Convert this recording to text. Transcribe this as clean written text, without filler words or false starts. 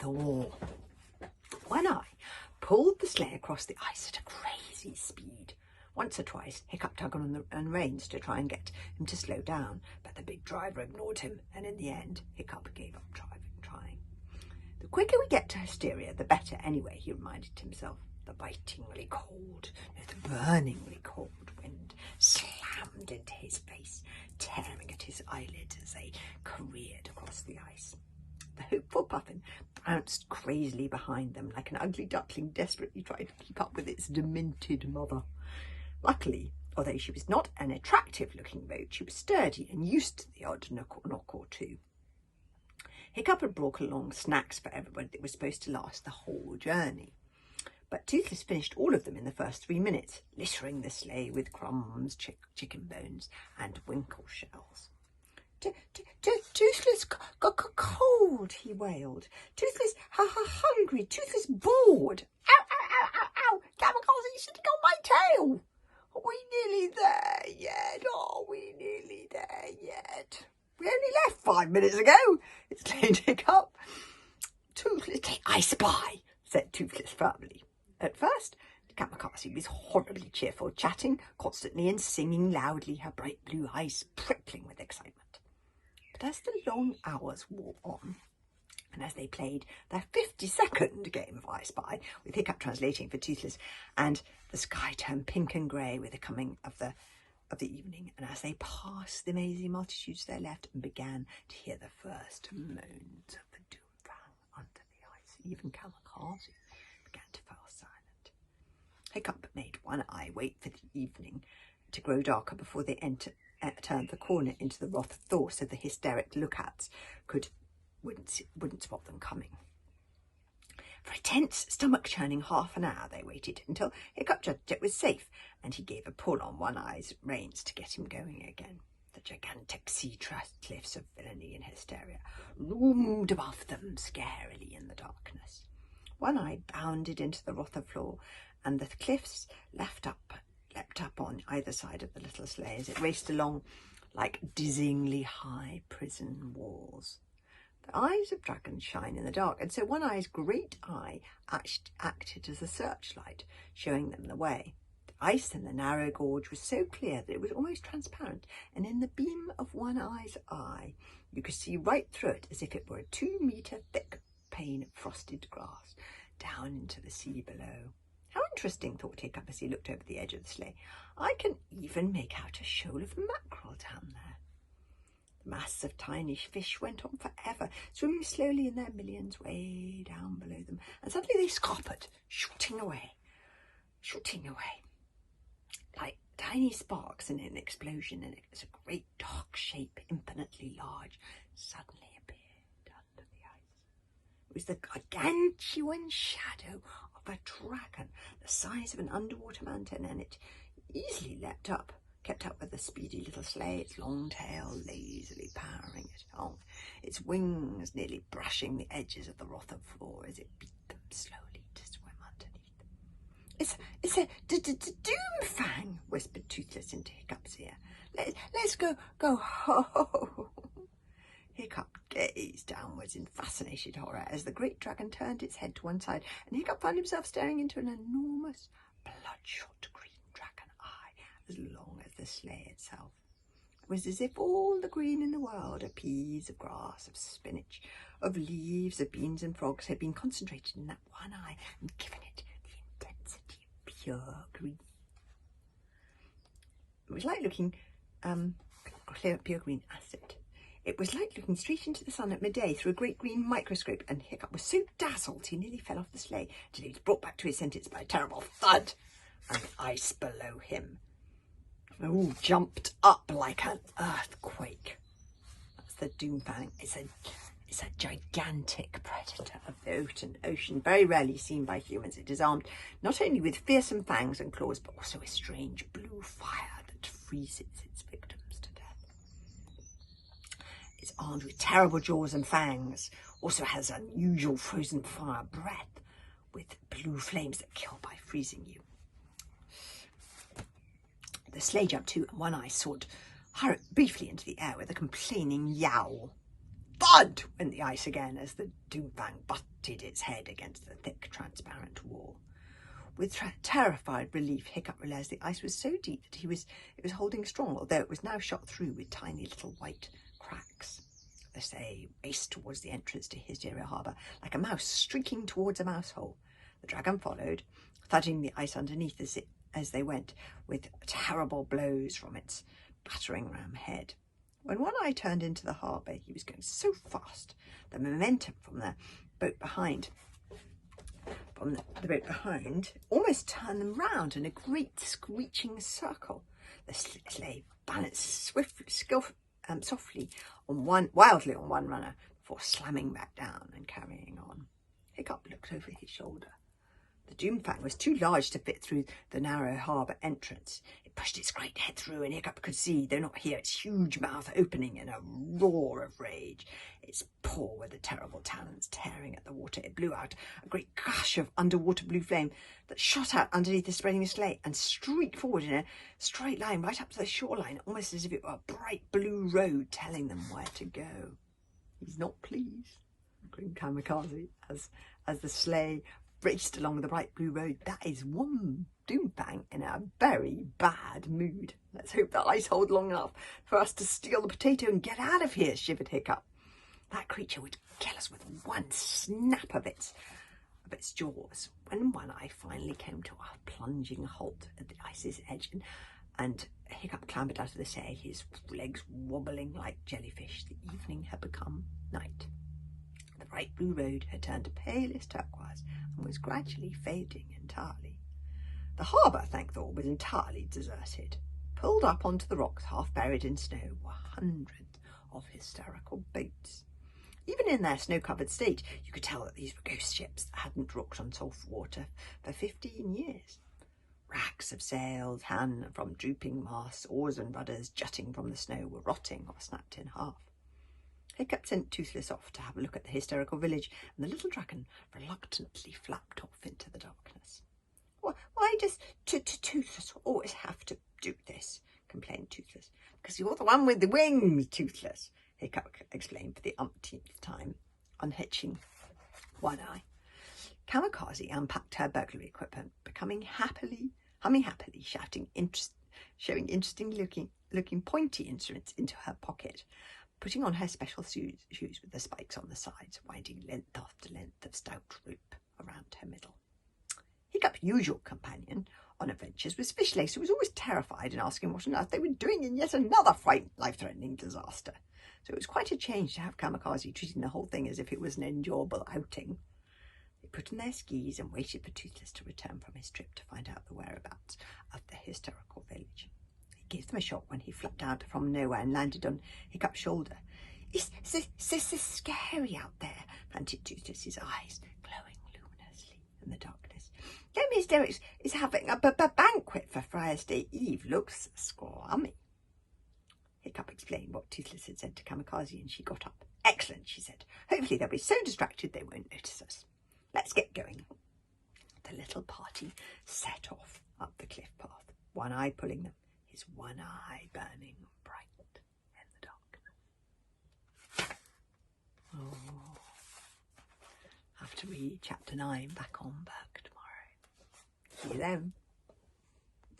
thaw. One Eye pulled the sleigh across the ice at a crazy speed. Once or twice, Hiccup tugged on the reins to try and get him to slow down, but the big driver ignored him, and in the end, Hiccup gave up trying. The quicker we get to Hysteria, the better anyway, he reminded himself. The bitingly cold, the burningly cold wind slammed into his face, tearing at his eyelids as they careered across the ice. The hopeful Puffin bounced crazily behind them like an ugly duckling desperately trying to keep up with its demented mother. Luckily, although she was not an attractive-looking boat, she was sturdy and used to the odd knock or two. Hiccup had brought along snacks for everybody that was supposed to last the whole journey. But Toothless finished all of them in the first 3 minutes, littering the sleigh with crumbs, chicken bones and winkle shells. Toothless got cold, he wailed. Toothless hungry, Toothless bored. Ow, ow, ow, ow, ow, Kamikaze sitting on my tail. Are we nearly there yet? Are we nearly there yet? We only left 5 minutes ago, exclaimed Hiccup. Toothless, I spy, said Toothless firmly. At first, Kamikaze was horribly cheerful, chatting constantly and singing loudly, her bright blue eyes prickling with excitement. But as the long hours wore on, and as they played their 52nd game of I Spy, with Hiccup translating for Toothless, and the sky turned pink and grey with the coming of the evening, and as they passed the mazy multitudes to their left and began to hear the first moans of the Doomfang under the ice, even Kamikaze began to fall silent. Hiccup made One Eye wait for the evening to grow darker before they turned the corner into the Wrath of Thor, so the hysteric lookouts wouldn't spot them coming. For a tense, stomach-churning half an hour they waited until Hiccup judged it was safe, and he gave a pull on One Eye's reins to get him going again. The gigantic sea-trussed cliffs of villainy and hysteria loomed above them scarily in the darkness. One Eye bounded into the Wrath of Thor, and the cliffs leapt up on either side of the little sleigh as it raced along like dizzyingly high prison walls. The eyes of dragons shine in the dark, and so One Eye's great eye acted as a searchlight, showing them the way. The ice in the narrow gorge was so clear that it was almost transparent, and in the beam of One Eye's eye you could see right through it as if it were a 2-metre thick pane of frosted glass down into the sea below. How interesting, thought Hiccup as he looked over the edge of the sleigh. I can even make out a shoal of mackerel down there. The mass of tiny fish went on forever, swimming slowly in their millions way down below them, and suddenly they scuppered, shooting away, like tiny sparks in an explosion, and as a great dark shape, infinitely large, suddenly appeared under the ice. It was the gargantuan shadow of a dragon, the size of an underwater mountain, and it easily kept up with the speedy little sleigh, its long tail lazily powering it along, its wings nearly brushing the edges of the Wrath of Thor as it beat them slowly to swim underneath them. It's a Doomfang, whispered Toothless into Hiccup's ear. Let's go ho. Hiccup gazed downwards in fascinated horror as the great dragon turned its head to one side, and Hiccup found himself staring into an enormous bloodshot green dragon eye as long as the sleigh itself. It was as if all the green in the world, of peas, of grass, of spinach, of leaves, of beans and frogs, had been concentrated in that one eye and given it the intensity of pure green. It was like looking pure green acid. It was like looking straight into the sun at midday through a great green microscope, and Hiccup was so dazzled he nearly fell off the sleigh till he was brought back to his senses by a terrible thud, and the ice below him jumped up like an earthquake. That's the Doomfang. It's a gigantic predator of the ocean, very rarely seen by humans. It is armed not only with fearsome fangs and claws, but also with strange blue fire that freezes its victims to death. It's armed with terrible jaws and fangs, also has unusual frozen fire breath with blue flames that kill by freezing you. The sleigh jumped too, and One Eye soared briefly into the air with a complaining yowl. thud went the ice again as the Doomfang butted its head against the thick, transparent wall. With terrified relief, Hiccup realised the ice was so deep that it was holding strong, although it was now shot through with tiny little white cracks. The sleigh raced towards the entrance to Hysteria Harbour, like a mouse streaking towards a mouse hole. The dragon followed, thudding the ice underneath as they went, with terrible blows from its battering ram head. When One Eye turned into the harbour, he was going so fast, the momentum from the boat behind almost turned them round in a great screeching circle. The sleigh balanced softly wildly on one runner before slamming back down and carrying on. Hiccup looked over his shoulder. The Doomfang was too large to fit through the narrow harbour entrance. It pushed its great head through, and Hiccup could see, though not hear, its huge mouth opening in a roar of rage. Its paw with the terrible talons tearing at the water. It blew out a great gush of underwater blue flame that shot out underneath the spreading sleigh and streaked forward in a straight line right up to the shoreline, almost as if it were a bright blue road telling them where to go. "He's not pleased," grinned Kamikaze as the sleigh raced along the bright blue road. "That is one Doomfang in a very bad mood. Let's hope the ice holds long enough for us to steal the potato and get out of here," shivered Hiccup. "That creature would kill us with one snap of its jaws." When One Eye finally came to a plunging halt at the ice's edge, and Hiccup clambered out of the sleigh, his legs wobbling like jellyfish, the evening had become night. The bright blue road had turned to palest turquoise and was gradually fading entirely. The harbour, thank Thor, was entirely deserted. Pulled up onto the rocks, half buried in snow, were hundreds of hysterical boats. Even in their snow-covered state, you could tell that these were ghost ships that hadn't rocked on salt water for 15 years. Racks of sails, hung from drooping masts, oars and rudders jutting from the snow, were rotting or snapped in half. Hiccup sent Toothless off to have a look at the hysterical village, and the little dragon reluctantly flapped off into the darkness. "Why does Toothless always have to do this?" complained Toothless. "Because you're the one with the wings, Toothless," Hiccup explained for the umpteenth time, unhitching One Eye. Kamikaze unpacked her burglary equipment, humming happily, showing interesting looking pointy instruments into her pocket, putting on her special shoes with the spikes on the sides, winding length after length of stout rope around her middle. Hiccup's usual companion on adventures was Fishlace, who was always terrified and asking what on earth they were doing in yet another life-threatening disaster. So it was quite a change to have Kamikaze treating the whole thing as if it was an enjoyable outing. They put on their skis and waited for Toothless to return from his trip to find out the whereabouts of the hysterical village. It gave them a shock when he flapped out from nowhere and landed on Hiccup's shoulder. "It's so scary out there," panted Toothless, his eyes glowing luminously in the darkness. "Game Hysterics is having a banquet for Friar's Day Eve. Looks scrummy." Hiccup explained what Toothless had said to Kamikaze, and she got up. "Excellent," she said. "Hopefully they'll be so distracted they won't notice us. Let's get going." The little party set off up the cliff path, One Eye pulling them, his one eye burning bright in the darkness. Oh, have to read chapter 9 back on Berg tomorrow. See you then.